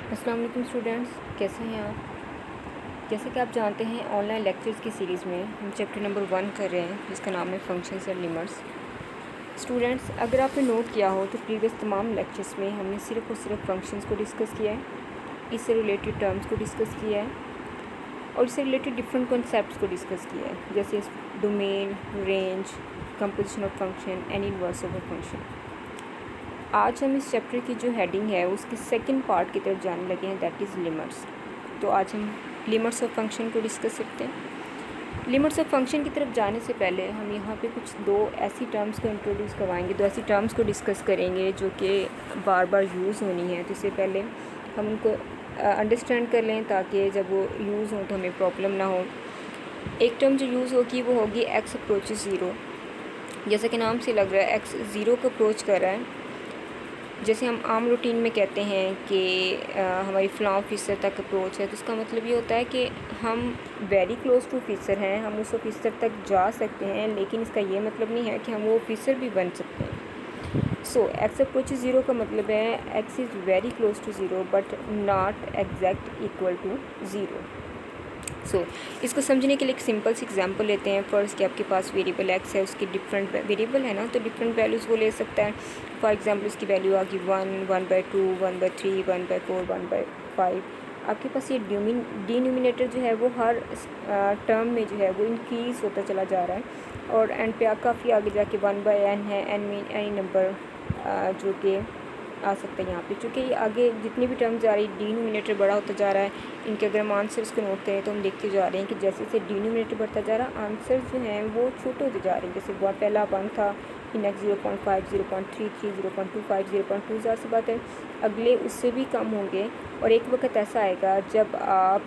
अस्सलाम वालेकुम स्टूडेंट्स, कैसे हैं आप। जैसे कि आप जानते हैं ऑनलाइन लेक्चर्स की सीरीज़ में हम चैप्टर नंबर 1 कर रहे हैं जिसका नाम है फंक्शंस एंड लिमिट्स। स्टूडेंट्स, अगर आपने नोट किया हो तो प्रीवियस तमाम लेक्चर्स में हमने सिर्फ और सिर्फ फंक्शंस को डिस्कस किया है, इससे रिलेटेड टर्म्स को डिस्कस किया है और इससे रिलेटेड डिफरेंट कॉन्सेप्ट्स को डिस्कस किया है, जैसे domain, range, composition of function and inverse of a function. आज हम इस चैप्टर की जो हेडिंग है उसके सेकंड पार्ट की तरफ जाने लगे हैं, दैट इज़ लिमिट्स। तो आज हम लिमिट्स ऑफ फंक्शन को डिस्कस करते हैं। लिमिट्स ऑफ फंक्शन की तरफ जाने से पहले हम यहाँ पे कुछ दो ऐसी टर्म्स को इंट्रोड्यूस करवाएंगे, दो ऐसी टर्म्स को डिस्कस करेंगे जो कि बार बार यूज़ होनी है। तो इससे पहले हम उनको अंडरस्टैंड कर लें ताकि जब वो यूज़ हो तो हमें प्रॉब्लम ना हो। एक टर्म जो यूज़ होगी वो होगी एक्स अप्रोचेस ज़ीरो। जैसा कि नाम से लग रहा है एक्स ज़ीरो को अप्रोच कर रहा है। जैसे हम आम रूटीन में कहते हैं कि हमारी फ़लाँ ऑफिसर तक अप्रोच है, तो इसका मतलब ये होता है कि हम वेरी क्लोज टू ऑफिसर हैं, हम उस ऑफिसर तक जा सकते हैं, लेकिन इसका ये मतलब नहीं है कि हम वो ऑफिसर भी बन सकते हैं। सो एक्स अप्रोच ज़ीरो का मतलब है x is very close to zero but not exact equal to zero. इसको समझने के लिए एक सिंपल सी एग्जांपल लेते हैं। फ़र्ज़ कि आपके पास वेरिएबल एक्स है, उसकी डिफरेंट वेरिएबल है ना, तो डिफरेंट वैल्यूज़ वो ले सकता है। फॉर एग्जांपल उसकी वैल्यू आ गई 1, 1/2, 1/3, 1/4, 1/5। आपके पास ये डिनोमिनेटर जो है वो हर टर्म में जो है वो इंक्रीज़ होता चला जा रहा है और एंड पे काफ़ी आगे जाके 1/n है। n मीन एनी नंबर जो कि आ सकता है यहाँ पे, चूँकि ये आगे जितनी भी टर्म्स जा रही है डिनोमिनेटर बड़ा होता जा रहा है। इनके अगर हम आंसर्स को नोट करें तो हम देखते जा रहे हैं कि जैसे जैसे डिनोमिनेटर बढ़ता जा रहा है आंसर्स जो हैं वो छोटे होते जा रहे हैं। जैसे पहला 1 था, फिर नेक्स्ट 0.5, 0.33, 0.25, 0.2, ज़ाहिर सी बात है अगले उससे भी कम होंगे और एक वक्त ऐसा आएगा जब आप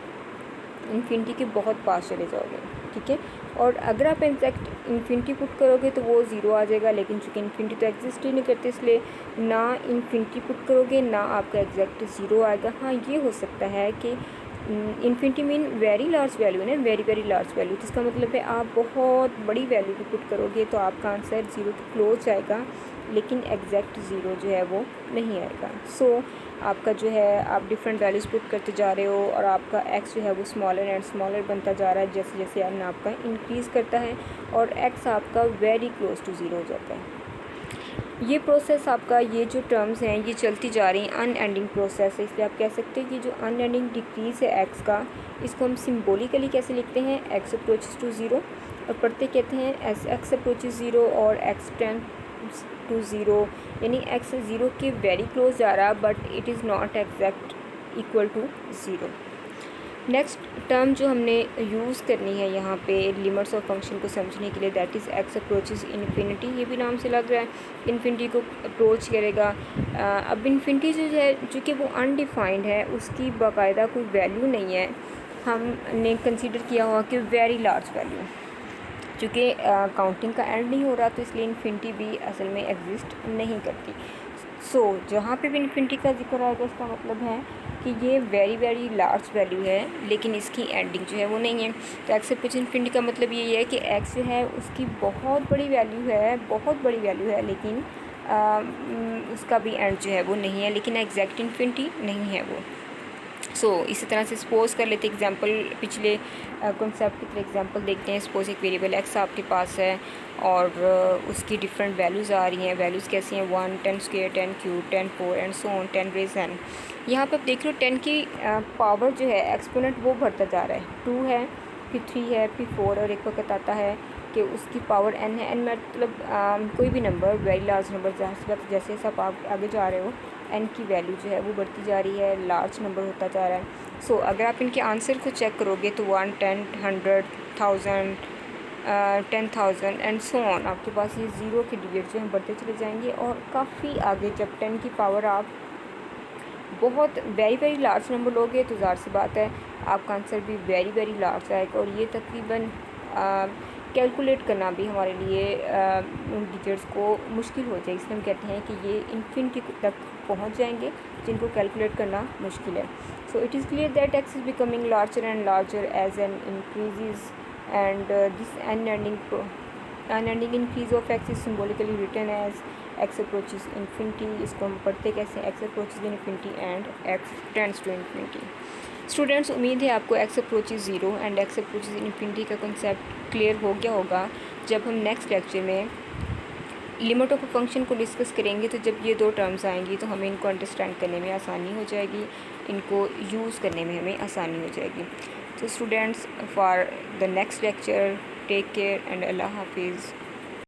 इन्फिनिटी के बहुत पास चले जाओगे, ठीक है। और अगर आप एग्जैक्ट इन्फिनिटी पुट करोगे तो वो ज़ीरो आ जाएगा, लेकिन चूँकि इन्फिनिटी तो एग्जिस्ट ही नहीं करते इसलिए ना इन्फिनिटी पुट करोगे ना आपका एग्जैक्ट ज़ीरो आएगा। हाँ, ये हो सकता है कि infinity mean very large value ना, वेरी वेरी लार्ज वैल्यू, जिसका मतलब है आप बहुत बड़ी वैल्यू को पुट करोगे तो आपका आंसर ज़ीरो के क्लोज आएगा, लेकिन एग्जैक्ट ज़ीरो जो है वो नहीं आएगा। आपका जो है आप डिफरेंट वैल्यूज़ पुट करते जा रहे हो और आपका एक्स जो है वो स्मॉलर एंड स्मॉलर बनता जा रहा है जैसे जैसे एन आपका इंक्रीज़ करता है और एक्स आपका वेरी क्लोज टू ज़ीरो हो जाता है। ये प्रोसेस आपका, ये जो टर्म्स हैं ये चलती जा रही हैं, अनएंडिंग प्रोसेस है, इसलिए आप कह सकते हैं कि जो अनएंडिंग डिक्रीज़ है एक्स का, इसको हम सिम्बोलिकली कैसे लिखते हैं, एक्स अप्रोचेस टू ज़ीरो, और पढ़ते कहते हैं एस एक्स अप्रोचेस ज़ीरो और एक्स टेंड्स टू ज़ीरो, यानी एक्स ज़ीरो के वेरी क्लोज जा रहा but it is not exact equal to zero. Next term जो हमने यूज़ करनी है यहाँ पे लिमिट्स ऑफ फंक्शन को समझने के लिए, that is x approaches infinity. ये भी नाम से लग रहा है इन्फिनिटी को अप्रोच करेगा। अब इन्फिनिटी जो है चूँकि वो अनडिफाइंड है, उसकी बाकायदा कोई वैल्यू नहीं है, हमने कंसीडर किया हुआ कि वेरी लार्ज वैल्यू, चूँकि काउंटिंग का एंड नहीं हो रहा तो इसलिए इन्फिनिटी भी असल में एग्जिस्ट नहीं करती। जहाँ पे भी इन्फिनिटी का जिक्र आएगा इसका मतलब है कि ये वेरी वेरी लार्ज वैल्यू है लेकिन इसकी एंडिंग जो है वो नहीं है। तो एक्स अप्रोच इन्फिनिटी का मतलब ये है कि एक्स जो है उसकी बहुत बड़ी वैल्यू है, बहुत बड़ी वैल्यू है, लेकिन उसका भी एंड जो है वो नहीं है, लेकिन एग्जैक्ट इन्फिनिटी नहीं है वो। इसी तरह से सपोज़ कर लेते एग्जांपल, पिछले कॉन्सेप्ट की तरह एग्जांपल देखते हैं। सपोज़ एक वेरिएबल एक्स आपके पास है और उसकी डिफरेंट वैल्यूज़ आ रही हैं। वैल्यूज़ कैसी हैं, 1, 10 square, 10 cube, 10 4 and so on, 10 raise n। यहाँ पे आप देख रहे हो 10 की पावर जो है एक्सपोनेंट वो बढ़ता जा रहा है, 2 है, फिर 3 है, फिर 4 और एक वक्त आता है कि उसकी पावर n है। n मतलब कोई भी नंबर, वेरी लार्ज नंबर, जैसे जैसे आप आगे जा रहे हो n की वैल्यू जो है वो बढ़ती जा रही है, लार्ज नंबर होता जा रहा है। अगर आप इनके आंसर को चेक करोगे तो 1, 10, 100, 1000, 10,000 एंड सो ऑन, आपके पास ये ज़ीरो के डिजिट जो हैं बढ़ते चले जाएंगे और काफ़ी आगे जब 10 की पावर आप बहुत वेरी वेरी लार्ज नंबर लोगे तो ज़ाहिर सी बात है आपका आंसर भी वेरी वेरी लार्ज आएगा और ये तकरीबन कैलकुलेट करना भी हमारे लिए उन डिजिट्स को मुश्किल हो जाए, इसलिए हम कहते हैं कि ये इन्फिनिटी तक पहुंच जाएंगे जिनको कैलकुलेट करना मुश्किल है। It is clear that x is becoming larger and larger as n increases and this unending increase of x is symbolically written as x approaches infinity, इसको हम पढ़ते कैसे, x approaches infinity and x tends to infinity. Students, उम्मीद है आपको x approaches zero and x approaches infinity का concept clear हो गया होगा। जब हम नेक्स्ट लेक्चर में लिमिट ऑफ अ फंक्शन को डिस्कस करेंगे तो जब ये दो टर्म्स आएंगी तो हमें इनको अंडरस्टैंड करने में आसानी हो जाएगी, इनको यूज़ करने में हमें आसानी हो जाएगी। तो students, for the next lecture take care and अल्लाह हाफिज़।